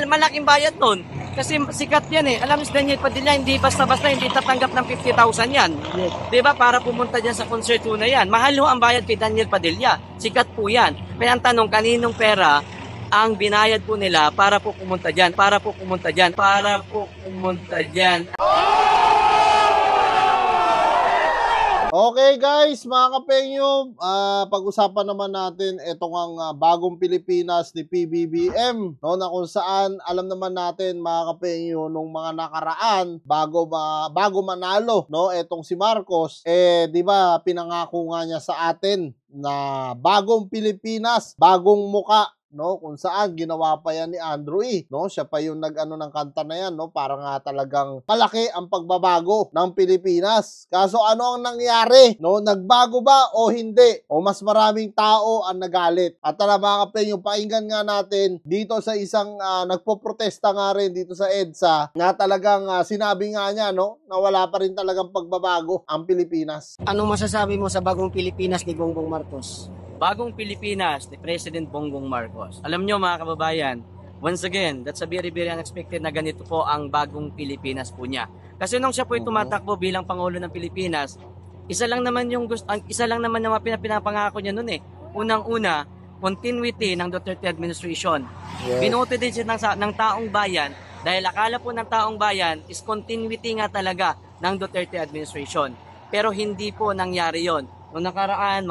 malaking bayad nun. Kasi sikat yan eh. Alam mo si Daniel Padilla, hindi basta-basta, hindi tatanggap ng 50,000 yan. Yes. Diba? Para pumunta dyan sa konserto na yan. Mahal ho ang bayad kay Daniel Padilla. Sikat po yan. Kaya ang tanong, kaninong pera ang binayad po nila para po pumunta dyan? Para po pumunta dyan. Para po pumunta dyan. Okay guys, mga kapengyo, pag-usapan naman natin itong ang bagong Pilipinas ni PBBM, no, na kung saan alam naman natin mga kapengyo nung mga nakaraan bago manalo, no, etong si Marcos, di ba pinangako nga niya sa atin na bagong Pilipinas, bagong muka, no, kung saan ginawa pa yan ni Andrew E. No, siya pa yung nag-ano ng kanta na yan, no, para nga talagang malaki ang pagbabago ng Pilipinas. Kaso ano ang nangyari, no, nagbago ba o hindi? O mas maraming tao ang nagalit? At tara mga kapengyo, pakinggan nga natin dito sa isang nagpo-protesta nga rin dito sa EDSA na talagang sinabi nga niya, no, na wala pa rin talagang pagbabago ang Pilipinas. Anong masasabi mo sa bagong Pilipinas ni Bongbong Marcos? Bagong Pilipinas ni President Bongbong Marcos. Alam nyo mga kababayan, once again, that's a very unexpected na ganito po ang bagong Pilipinas po niya. Kasi nung siya po tumatakbo bilang Pangulo ng Pilipinas, isa lang naman yung pinapangako niya noon eh. Unang-una, continuity ng Duterte administration. Yes. Binoto din siya ng taong bayan dahil akala po ng taong bayan is continuity nga talaga ng Duterte administration. Pero hindi po nangyari yon. Noong nakaraan,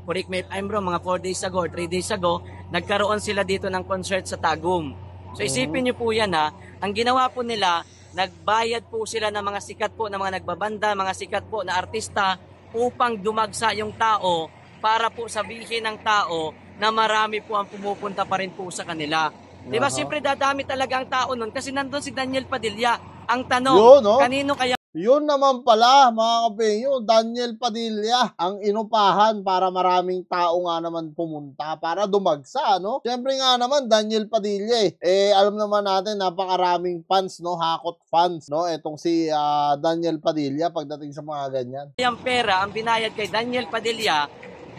correct me if I'm wrong, mga 4 days ago or 3 days ago, nagkaroon sila dito ng concert sa Tagum. So isipin nyo po yan ha, ang ginawa po nila, nagbayad po sila ng mga sikat po, ng mga nagbabanda, mga sikat po na artista upang dumagsa yung tao para po sabihin ng tao na marami po ang pumupunta pa rin po sa kanila. Diba? Siyempre dadami talaga ang tao nun kasi nandun si Daniel Padilla. Ang tanong, kanino kaya? Yun naman pala mga kapengyo, Daniel Padilla ang inupahan para maraming tao nga naman pumunta para dumagsa, no? Siyempre nga naman Daniel Padilla alam naman natin napakaraming fans, no, hakot fans, no, etong si Daniel Padilla pagdating sa mga ganyan. Yung pera ang binayad kay Daniel Padilla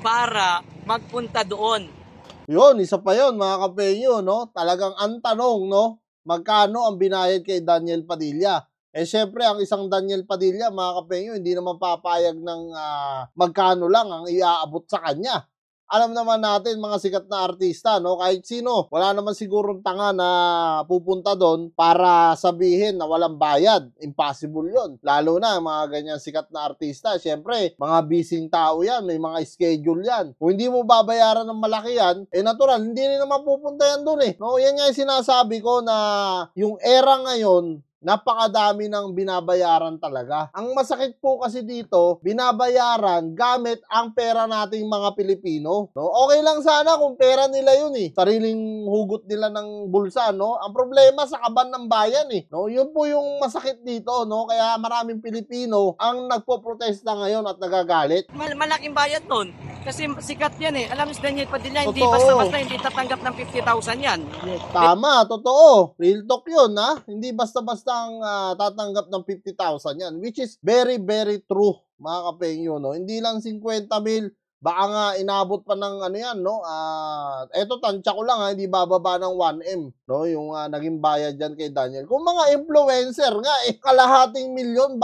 para magpunta doon. Yun, isa pa yun mga kapengyo, no? Talagang ang tanong, no, magkano ang binayad kay Daniel Padilla? Syempre, ang isang Daniel Padilla, mga kapengyo, hindi naman papayag ng magkano lang ang iaabot sa kanya. Alam naman natin, mga sikat na artista, no? Kahit sino, wala naman sigurong tanga na pupunta doon para sabihin na walang bayad. Impossible yon. Lalo na, mga ganyan sikat na artista. Syempre, mga busy tao yan, may mga schedule yan. Kung hindi mo babayaran ng malaki yan, natural, hindi rin naman pupunta yan doon eh. No? Yan nga yung sinasabi ko na yung era ngayon, napakadami ng binabayaran talaga. Ang masakit po kasi dito, binabayaran gamit ang pera nating mga Pilipino. No? Okay lang sana kung pera nila yun eh. Sariling hugot nila ng bulsa, no? Ang problema sa kaban ng bayan eh. No? Yun po yung masakit dito, no? Kaya maraming Pilipino ang nagpo-protesta ngayon at nagagalit. Malaking bayad nun. Kasi sikat yan eh. Alam mo si Daniel Padilla, hindi basta-basta, hindi tatanggap ng 50,000 yan. Tama, totoo. Real talk yun, ha? Hindi basta-basta ang tatanggap ng 50,000 yan. Which is very true, mga kapengyo, no? Hindi lang 50 mil, baka nga inabot pa ng ano yan, no? Eto, tansya ko lang, ha? Hindi bababa ng 1M, no? Yung naging bayad dyan kay Daniel. Kung mga influencer nga, kalahating milyon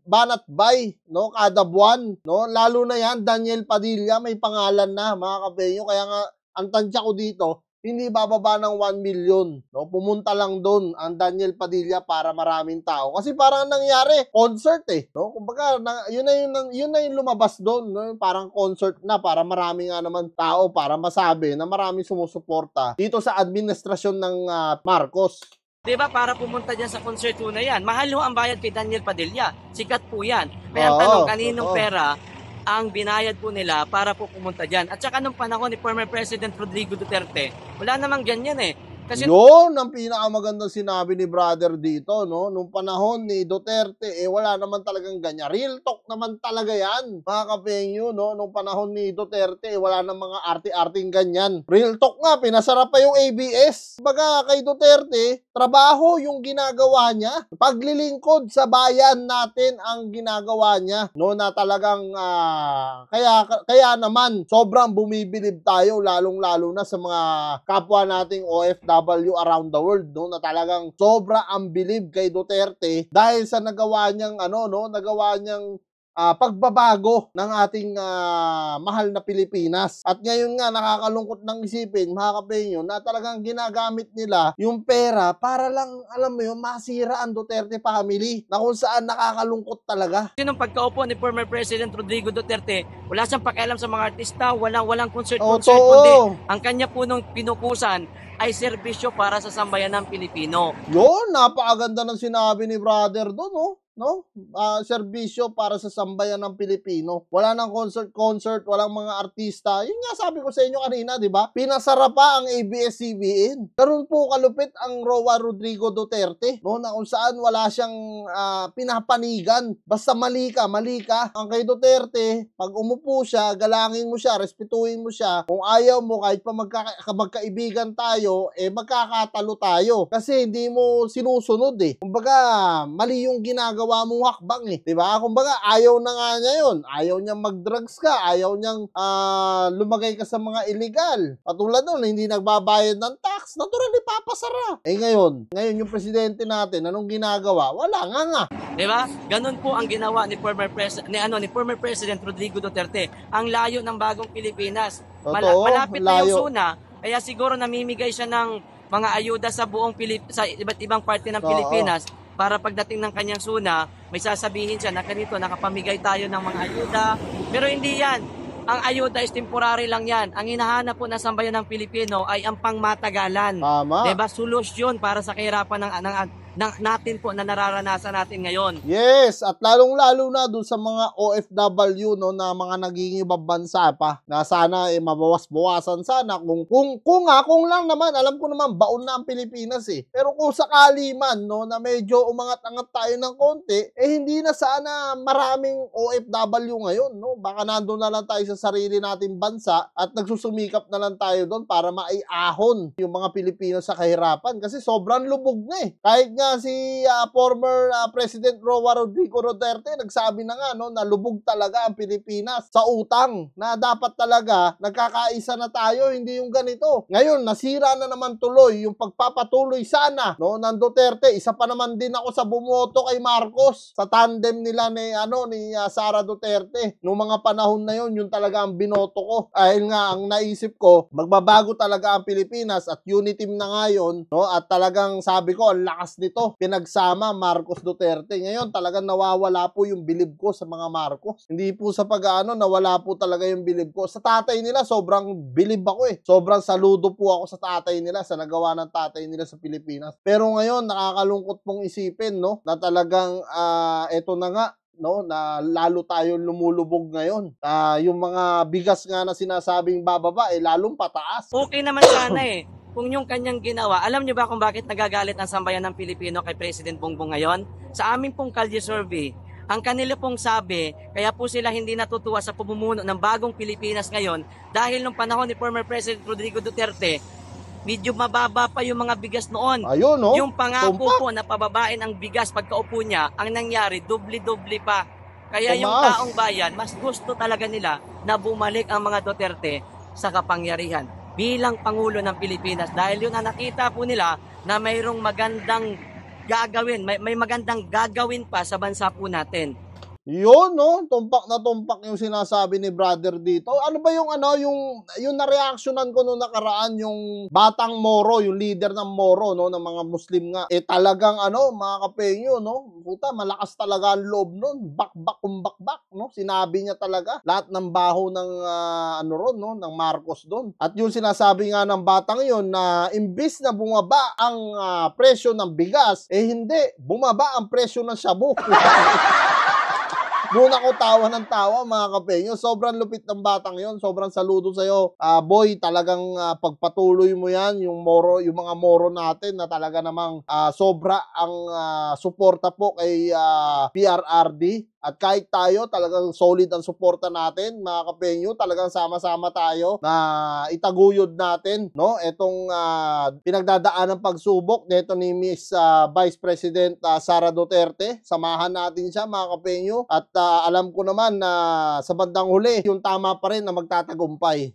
banat buy, no? Kada buwan, no? Lalo na yan, Daniel Padilla, may pangalan na, mga kapengyo. Kaya nga, ang tansya ko dito, hindi bababa ng 1 million. No? Pumunta lang doon ang Daniel Padilla para maraming tao. Kasi parang nangyari, concert eh. No? Kumbaga, yun na yung lumabas doon. No? Parang concert na para marami nga naman tao para masabi na maraming sumusuporta dito sa administrasyon ng Marcos. Diba? Para pumunta dyan sa konserto na yan. Mahal ho ang bayad kay Daniel Padilla. Sikat po yan. Kaya ang tanong, kaninong pera ang binayad po nila para po pumunta dyan. At saka nung panahon ni former President Rodrigo Duterte, wala namang ganyan eh. Kasi yun ang pinakamagandang sinabi ni brother dito, no? Nung panahon ni Duterte, wala naman talagang ganyan. Real talk naman talaga yan, mga kapengyo, no? Nung panahon ni Duterte, wala nang mga arte-arting ganyan. Real talk nga, pinasarap pa yung ABS. Baga kay Duterte, trabaho yung ginagawa niya. Paglilingkod sa bayan natin ang ginagawa niya, no? Na talagang, kaya naman, sobrang bumibilib tayo, lalong-lalo na sa mga kapwa nating OFW OFW around the world, no, na talagang sobra ang bilib kay Duterte dahil sa nagawa niyang nagawa niyang pagbabago ng ating mahal na Pilipinas. At ngayon nga nakakalungkot ng isipin, mga kapenyo, na talagang ginagamit nila yung pera para lang, alam mo yun, masira ang Duterte family, na kung saan nakakalungkot talaga. Nung pagkaupo ni former President Rodrigo Duterte, wala siyang pakialam sa mga artista, walang concert, kundi ang kanya po nung pinukusan ay serbisyo para sa sambayan ng Pilipino. Yun, napakaganda ng sinabi ni brother doon, no? Serbisyo para sa sambayan ng Pilipino. Wala nang concert, walang mga artista. Yun nga sabi ko sa inyo kanina, di ba? Pinasara pa ang ABS-CBN. Karon po kalupit ang Roa Rodrigo Duterte, no? Na kung saan wala siyang pinapanigan. Basta mali ka. Ang kay Duterte, pag umupo siya, galangin mo siya, respetuhin mo siya. Kung ayaw mo, kahit pa magkaibigan tayo, magkakatalo tayo. Kasi hindi mo sinusunod Kumbaga, mali yung ginagawa mong hakbang diba? Kumbaga, ayaw na nga niya yun. Ayaw niyang mag-drugs ka. Ayaw niyang lumagay ka sa mga illegal. Patulad nun, hindi nagbabayad ng tax. Natural, ipapasara. Ngayon yung presidente natin, anong ginagawa? Wala nga. Diba? Ganun po ang ginawa ni former President Rodrigo Duterte. Ang layo ng bagong Pilipinas. Malapit na yung SUNA, kaya siguro namimigay siya ng mga ayuda sa sa iba't ibang parte ng Pilipinas. Para pagdating ng kanyang SUNA, may sasabihin siya na ganito, nakapamigay tayo ng mga ayuda. Pero hindi yan. Ang ayuda is temporary lang yan. Ang hinahanap po ng sambayan ng Pilipino ay ang pangmatagalan. Tama. Diba? Solusyon para sa kahirapan natin po na nararanasan natin ngayon. Yes, at lalong-lalo na dun sa mga OFW na mga nagingibang bansa pa, na sana mabawas-bawasan sana kung lang naman, alam ko naman baon na ang Pilipinas Pero kung sakali man na medyo umangat-angat tayo ng konti, hindi na sana maraming OFW ngayon, Baka nandoon na lang tayo sa sarili nating bansa at nagsusumikap na lang tayo doon para maiahon yung mga Pilipino sa kahirapan kasi sobrang lubog na Kahit nga si former President Roa Rodrigo Duterte nagsabi na nga na lubog talaga ang Pilipinas sa utang, na dapat talaga nagkakaisa na tayo, hindi yung ganito. Ngayon nasira na naman tuloy yung pagpapatuloy sana ng Duterte. Isa pa naman din ako sa bumoto kay Marcos sa tandem nila ni Sara Duterte. Noong mga panahon na yun talaga ang binoto ko. Dahil nga ang naisip ko, magbabago talaga ang Pilipinas at unity na ngayon, at talagang sabi ko ang lakas nito. Pinagsama Marcos Duterte. Ngayon talagang nawawala po yung bilib ko sa mga Marcos. Hindi po sa nawala po talaga yung bilib ko. Sa tatay nila, sobrang bilib ako Sobrang saludo po ako sa tatay nila, sa nagawa ng tatay nila sa Pilipinas. Pero ngayon, nakakalungkot pong isipin, na talagang eto na nga, na lalo tayo lumulubog ngayon. Yung mga bigas nga na sinasabing bababa, lalong pataas. Okay naman sana kung yung kanyang ginawa. Alam niyo ba kung bakit nagagalit ang sambayan ng Pilipino kay President Bongbong ngayon? Sa aming pong kalye survey, ang kanila pong sabi, kaya po sila hindi natutuwa sa pamumuno ng bagong Pilipinas ngayon dahil nung panahon ni former President Rodrigo Duterte, medyo mababa pa yung mga bigas noon. Ayun, Yung pangako po na pababain ang bigas pagkaupo niya, ang nangyari, doble-doble pa. Kaya yung taong bayan, mas gusto talaga nila na bumalik ang mga Duterte sa kapangyarihan bilang Pangulo ng Pilipinas. Dahil yun ang nakita po nila na mayroong magandang gagawin, may magandang gagawin pa sa bansa po natin. Yun, tumpak na tumpak yung sinasabi ni brother dito. Ano ba yung yung na-reactionan ko nung nakaraan, yung Batang Moro, yung leader ng Moro, ng mga Muslim nga. Talagang mga kapenyo, puta, malakas talaga ang loob nun. Bakbak kumbakbak, Sinabi niya talaga lahat ng baho ng ng Marcos doon. At yung sinasabi nga ng batang yun na imbis na bumaba ang presyo ng bigas, hindi, bumaba ang presyo ng shabu. Doon ako tawa ng tawa, mga kapenyo. Sobrang lupit ng batang yon. Sobrang saludo sa'yo. Boy, talagang pagpatuloy mo yan, yung mga Moro natin na talaga namang sobra ang suporta po kay PRRD. At kahit tayo, talagang solid ang suporta natin, mga kapenyo. Talagang sama-sama tayo na itaguyod natin, etong pinagdadaan ng pagsubok nito ni Miss Vice President Sara Duterte. Samahan natin siya, mga kapenyo. At alam ko naman na sa bandang huli, yung tama pa rin na magtatagumpay.